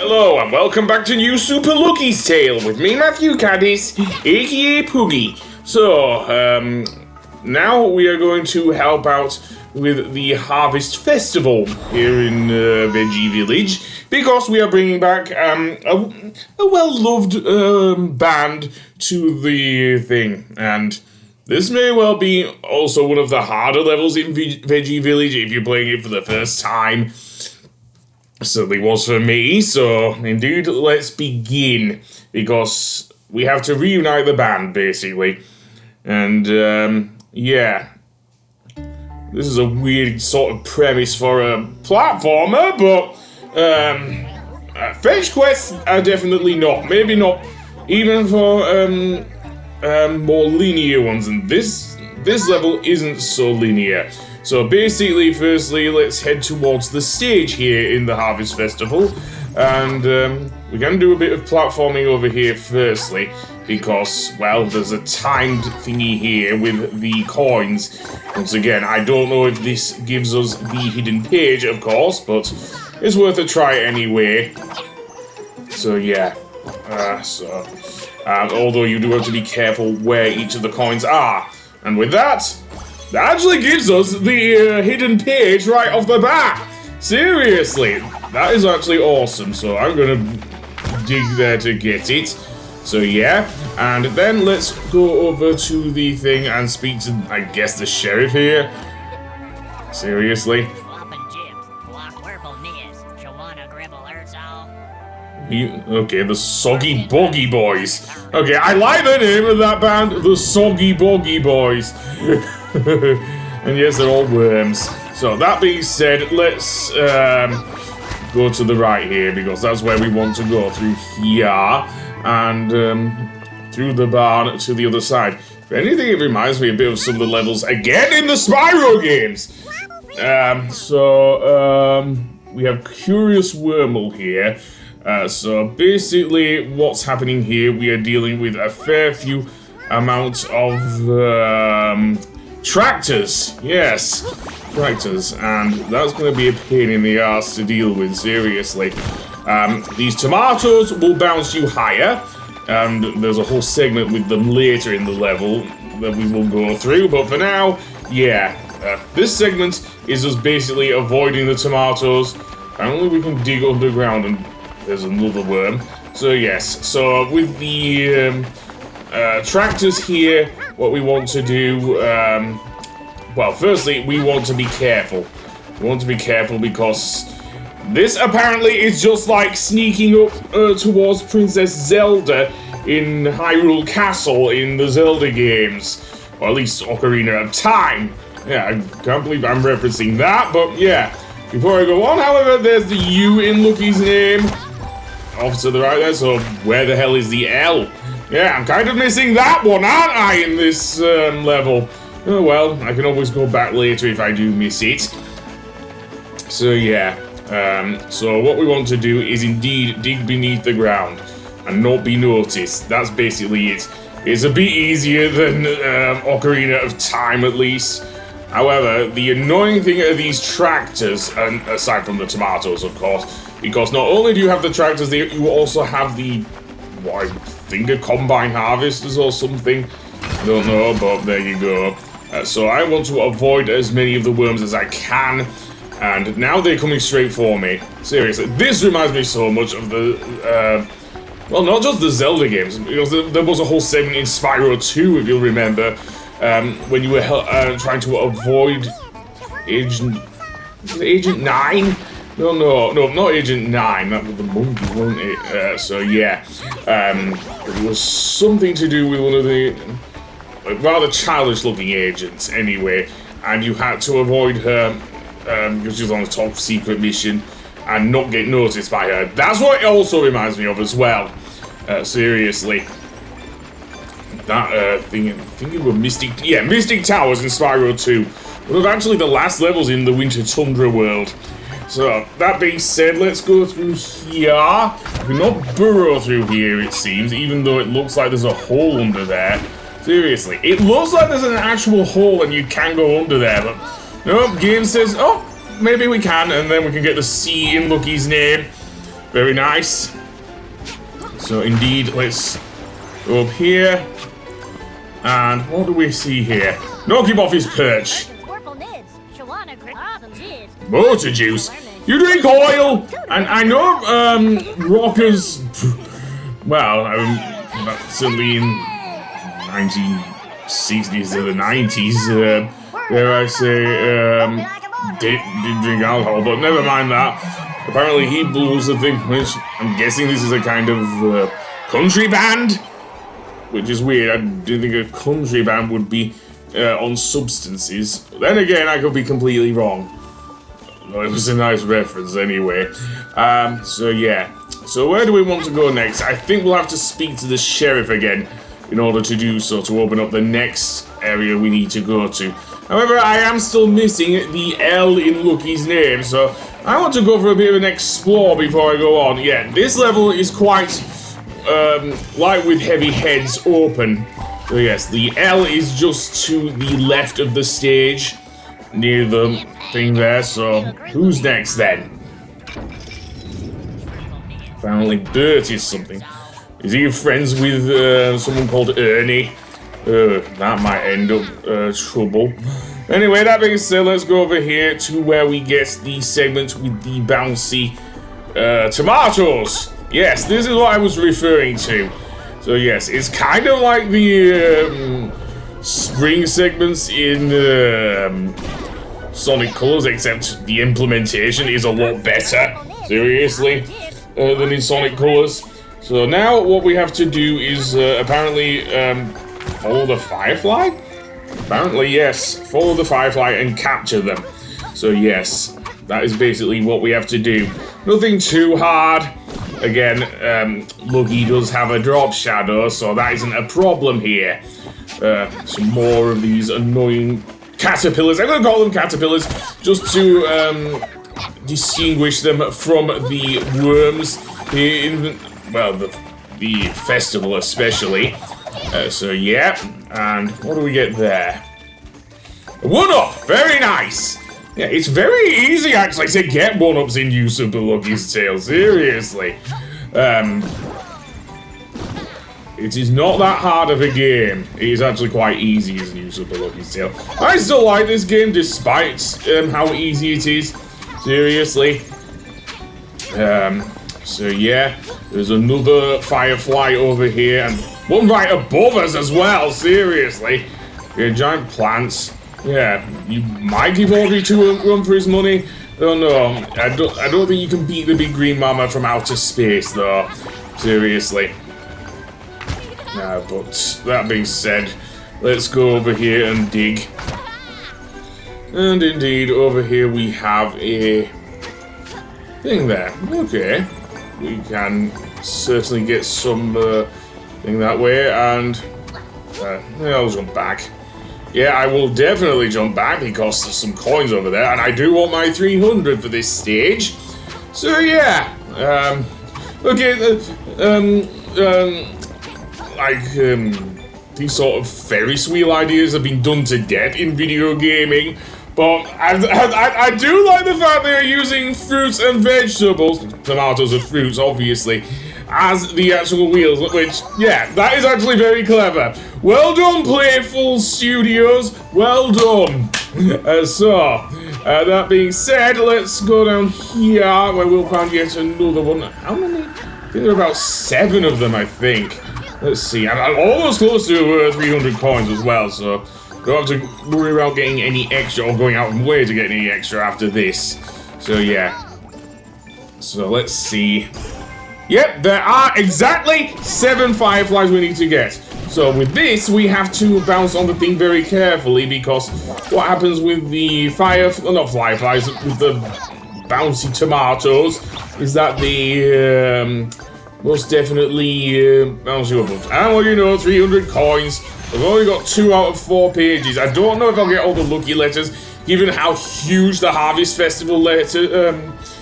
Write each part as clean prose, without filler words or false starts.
Hello and welcome back to New Super Lucky's Tale with me, Matthew Caddis, aka Poogie. So, now we are going to help out with the Harvest Festival here in Veggie Village because we are bringing back a well-loved band to the thing, and this may well be also one of the harder levels in Veggie Village if you're playing it for the first time. Certainly was for me, so indeed, let's begin, because we have to reunite the band, basically. And, yeah. This is a weird sort of premise for a platformer, but, fetch quests are definitely not. Maybe not even for, more linear ones, and this level isn't so linear. So basically, firstly, let's head towards the stage here in the Harvest Festival, and we're going to do a bit of platforming over here firstly, because, well, there's a timed thingy here with the coins. Once again, I don't know if this gives us the hidden page, of course, but it's worth a try anyway. So yeah, although you do have to be careful where each of the coins are, and with that actually gives us the hidden page right off the bat. Seriously, that is actually awesome. So I'm gonna dig there to get it. So yeah, and then let's go over to the thing and speak to, I guess, the sheriff here. Seriously. Okay, the Soggy Boggy Boys. Okay, I like the name of that band, the Soggy Boggy Boys. And yes, they're all worms. So that being said, let's go to the right here, because that's where we want to go, through here and through the barn to the other side. If anything, it reminds me a bit of some of the levels again in the Spyro games. We have Curious Wormhole here. So basically what's happening here, we are dealing with a fair few amounts of tractors. Yes, tractors, and that's going to be a pain in the ass to deal with, seriously. These tomatoes will bounce you higher, and there's a whole segment with them later in the level that we will go through, but for now, yeah, this segment is just basically avoiding the tomatoes. Apparently we can dig underground, and there's another worm. So yes, so with the tractors here, what we want to do, well, firstly, we want to be careful. We want to be careful because this apparently is just like sneaking up towards Princess Zelda in Hyrule Castle in the Zelda games. Or at least Ocarina of Time. Yeah, I can't believe I'm referencing that, but yeah. Before I go on, however, there's the U in Lucky's name. Off to the right there, so where the hell is the L? Yeah, I'm kind of missing that one, aren't I, in this level? Oh well, I can always go back later if I do miss it. So yeah, so what we want to do is indeed dig beneath the ground and not be noticed. That's basically it. It's a bit easier than Ocarina of Time, at least. However, the annoying thing are these tractors, and aside from the tomatoes, of course, because not only do you have the tractors, you also have the, what I think are combine harvesters or something. I don't know, but there you go. So I want to avoid as many of the worms as I can, and now they're coming straight for me. Seriously, this reminds me so much of the, well, not just the Zelda games, because there was a whole segment in Spyro 2, if you'll remember, when you were trying to avoid Agent 9? No, not Agent 9, that was the monkey, wasn't it? So yeah, it was something to do with one of the rather childish looking agents anyway, and you had to avoid her because she was on a top secret mission and not get noticed by her. That's what it also reminds me of as well. Seriously. That thinking of Mystic Towers in Spyro 2. One of actually the last levels in the Winter Tundra world. So, that being said, let's go through here. We cannot burrow through here, it seems, even though it looks like there's a hole under there. Seriously, it looks like there's an actual hole and you can go under there, but no, game says, oh, maybe we can, and then we can get the C in Lucky's name. Very nice. So indeed, let's go up here. And what do we see here? Knock him off his perch. Motor juice? You drink oil? And I know, rockers, well, certainly in 1960s to the 90s, dare I say, did drink alcohol, but never mind that. Apparently he was the thing, which I'm guessing this is a kind of country band, which is weird. I didn't think a country band would be on substances. Then again, I could be completely wrong. Well, it was a nice reference anyway. So yeah. So where do we want to go next? I think we'll have to speak to the sheriff again in order to do so, to open up the next area we need to go to. However, I am still missing the L in Lucky's name, so I want to go for a bit of an explore before I go on. Yeah, this level is quite light with heavy heads open. So yes, the L is just to the left of the stage, near the thing there, so who's next then? Apparently Bert is something. Is he friends with someone called Ernie? That might end up trouble. Anyway, that being said, let's go over here to where we get the segment with the bouncy tomatoes. Yes, this is what I was referring to. So yes, it's kind of like the spring segments in Sonic Colors, except the implementation is a lot better, seriously, than in Sonic Colors. So now what we have to do is apparently follow the Firefly? Apparently, yes, follow the Firefly and capture them. So yes, that is basically what we have to do. Nothing too hard. Again, Lucky does have a drop shadow, so that isn't a problem here. Some more of these annoying caterpillars. I'm gonna call them caterpillars just to distinguish them from the worms in, well, the festival especially. So yeah, and what do we get there? A 1-up, very nice. Yeah, it's very easy actually to get 1-ups in New Super Lucky's Tale, seriously. It is not that hard of a game. It is actually quite easy as New Super Lucky's Tale. I still like this game despite how easy it is, seriously. So yeah, there's another Firefly over here, and one right above us as well, seriously. Yeah, giant plants. Yeah, you might give Audrey 2 a run for his money. I don't know. I don't think you can beat the big green mama from outer space, though. Seriously. But that being said, let's go over here and dig. And indeed, over here we have a thing there. Okay. We can certainly get some thing that way, and I'll jump back. Yeah, I will definitely jump back because there's some coins over there, and I do want my 300 for this stage. So yeah, okay, these sort of Ferris wheel ideas have been done to death in video gaming, but I do like the fact they're using fruits and vegetables, tomatoes are fruits obviously, as the actual wheels, which, yeah, that is actually very clever. Well done, Playful Studios, well done. That being said, let's go down here where we'll find yet another one. How many? I think there are about 7 of them, I think. Let's see, I'm almost close to 300 coins as well, so don't have to worry about getting any extra or going out of my way to get any extra after this. So yeah. So let's see. Yep, there are exactly 7 Fireflies we need to get. So with this, we have to bounce on the thing very carefully, because what happens with the not Fireflies, with the bouncy tomatoes, is that they most definitely bounce you up. And well, you know, 300 coins. I've only got 2 out of 4 pages. I don't know if I'll get all the lucky letters, given how huge the Harvest Festival letter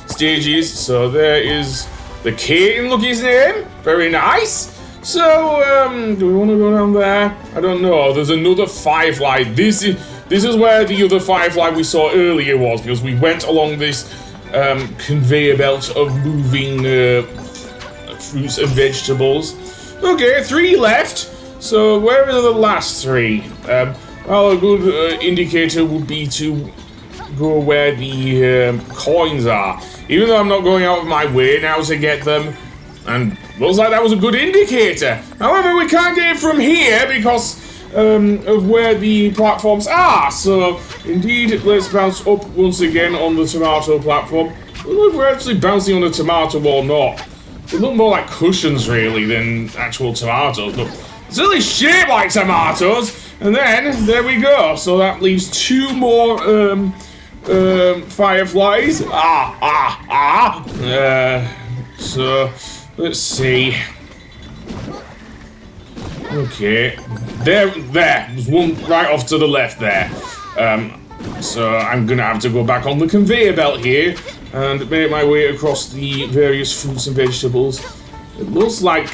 stage is. So there is the K in Lucky's name. Very nice. So, do we want to go down there? I don't know. There's another Firefly. This is where the other Firefly we saw earlier was, because we went along this conveyor belt of moving fruits and vegetables. Okay, 3 left. So where are the last 3? Well, a good indicator would be to go where the coins are. Even though I'm not going out of my way now to get them. And looks like that was a good indicator. However, we can't get it from here because of where the platforms are. So, indeed, let's bounce up once again on the tomato platform. I don't know if we're actually bouncing on a tomato or not. They look more like cushions, really, than actual tomatoes. But it's really shaped like tomatoes. And then, there we go. So that leaves 2 more fireflies. So, let's see. Okay. There's one right off to the left there. So I'm gonna have to go back on the conveyor belt here and make my way across the various fruits and vegetables. It looks like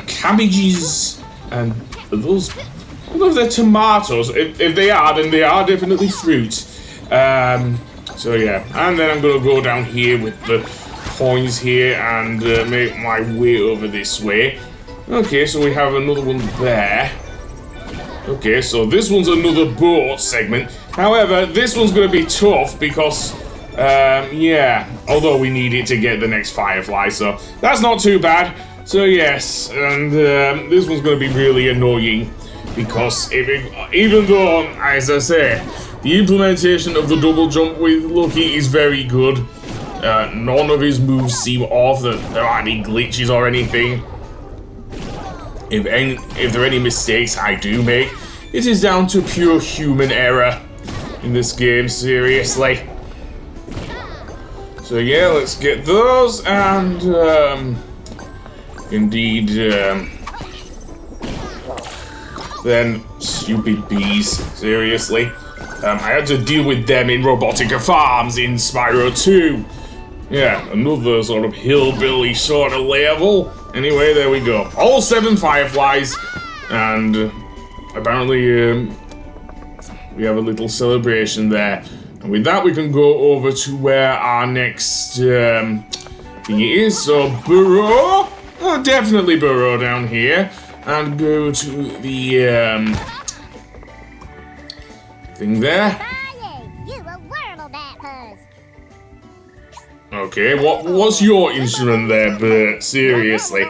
cabbages and those. I don't know if they're tomatoes. If they are, then they are definitely fruit. So yeah, and then I'm gonna go down here with the coins here and make my way over this way. Okay, so we have another one there. Okay, so this one's another boat segment. However, this one's gonna be tough because, yeah, although we need it to get the next firefly, so that's not too bad. So yes, and this one's gonna be really annoying because even though, as I say, the implementation of the double jump with Lucky is very good. None of his moves seem off, that there aren't any glitches or anything. If there are any mistakes I do make, it is down to pure human error in this game, seriously. So yeah, let's get those, and indeed, then stupid bees, seriously. I had to deal with them in Robotica Farms in Spyro 2. Yeah, another sort of hillbilly sort of level. Anyway, there we go. All 7 fireflies, and apparently we have a little celebration there. And with that, we can go over to where our next thing is. So, burrow. Oh, definitely burrow down here. And go to the thing there. Okay, what's your instrument there, Bert? Seriously,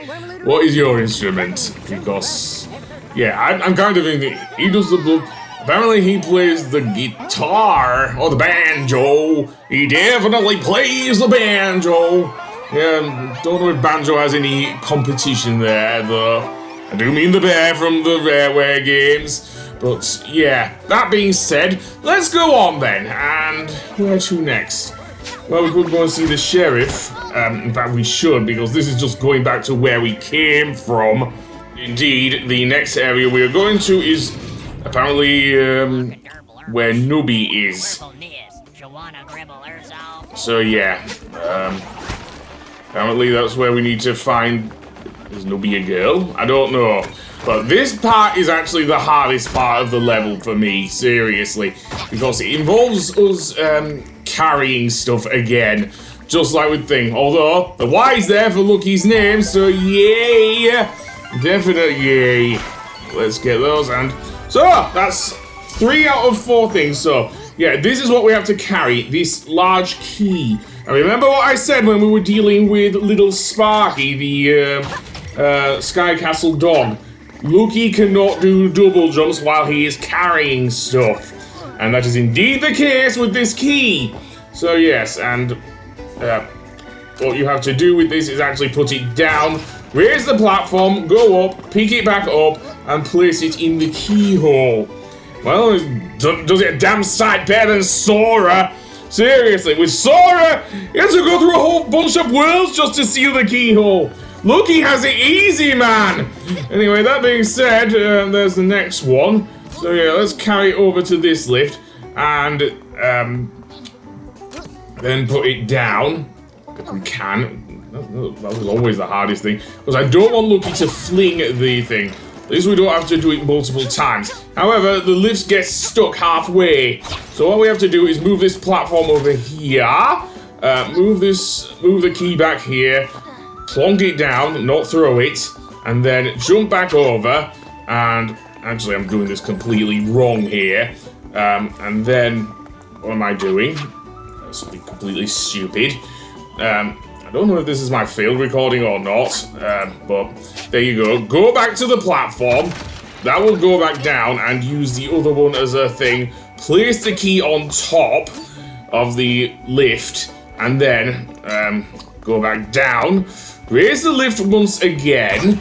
what is your instrument? Because, yeah, I'm kind of thinking he does the. Apparently, he plays the guitar or the banjo. He definitely plays the banjo. Yeah, don't know if banjo has any competition there, though. I do mean the bear from the Rareware games. But yeah, that being said, let's go on then. And where to next? Well, we could go and see the sheriff. In fact, we should, because this is just going back to where we came from. Indeed, the next area we are going to is apparently where Nubby is. So yeah, apparently that's where we need to find. Is Nubby a girl? I don't know. But this part is actually the hardest part of the level for me, seriously, because it involves us carrying stuff again, just like with Thing. Although the Y's there for Lucky's name, so yay, definite yay. Let's get those, and so that's 3 out of 4 things. So yeah, this is what we have to carry, this large key. And remember what I said when we were dealing with little Sparky, the Sky Castle dog. Lucky cannot do double jumps while he is carrying stuff. And that is indeed the case with this key. So yes, and what you have to do with this is actually put it down, raise the platform, go up, pick it back up, and place it in the keyhole. Well, does it a damn sight better than Sora? Seriously, with Sora, you have to go through a whole bunch of worlds just to seal the keyhole. Lucky has it easy, man! Anyway, that being said, there's the next one. So yeah, let's carry it over to this lift, and then put it down, if we can. That was always the hardest thing, because I don't want Lucky to fling the thing. At least we don't have to do it multiple times. However, the lift gets stuck halfway. So what we have to do is move this platform over here, Move the key back here, plonk it down, not throw it, and then jump back over, and actually I'm doing this completely wrong here, and then, what am I doing? Something completely stupid. I don't know if this is my failed recording or not, but there you go. Go back to the platform, that will go back down, and use the other one as a thing. Place the key on top of the lift, and then go back down. Raise the lift once again,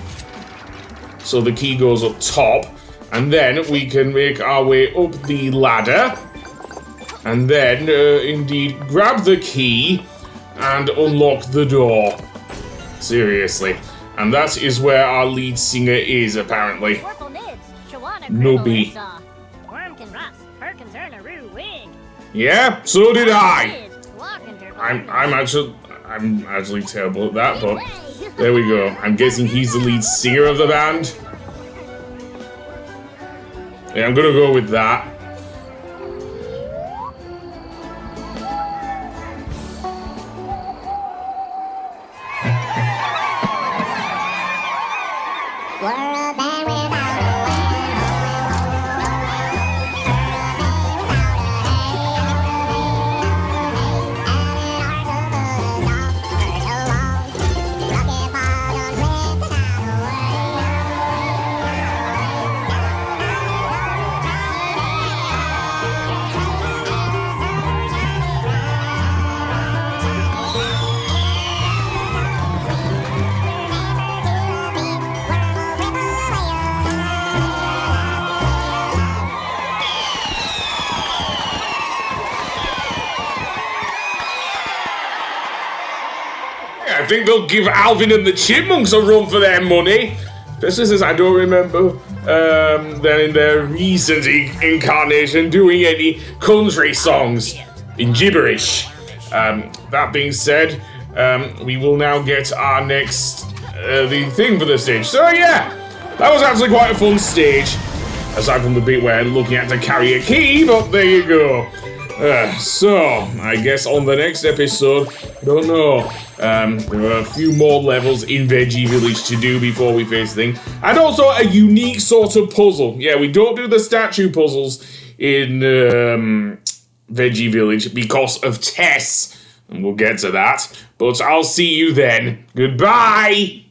so the key goes up top, and then we can make our way up the ladder, and then indeed grab the key and unlock the door. Seriously. And that is where our lead singer is, apparently. Nubby. Yeah, so did I. I'm actually terrible at that, but there we go. I'm guessing he's the lead singer of the band. Yeah, I'm gonna go with that. I think they'll give Alvin and the Chipmunks a run for their money. Especially since I don't remember them in their recent incarnation doing any country songs in gibberish. That being said, we will now get our next the thing for the stage. So yeah, that was actually quite a fun stage. Aside from the bit where looking at to carry a key, but there you go. So, I guess on the next episode, I don't know, there are a few more levels in Veggie Village to do before we face things. And also a unique sort of puzzle. Yeah, we don't do the statue puzzles in Veggie Village because of Tess. And we'll get to that. But I'll see you then. Goodbye!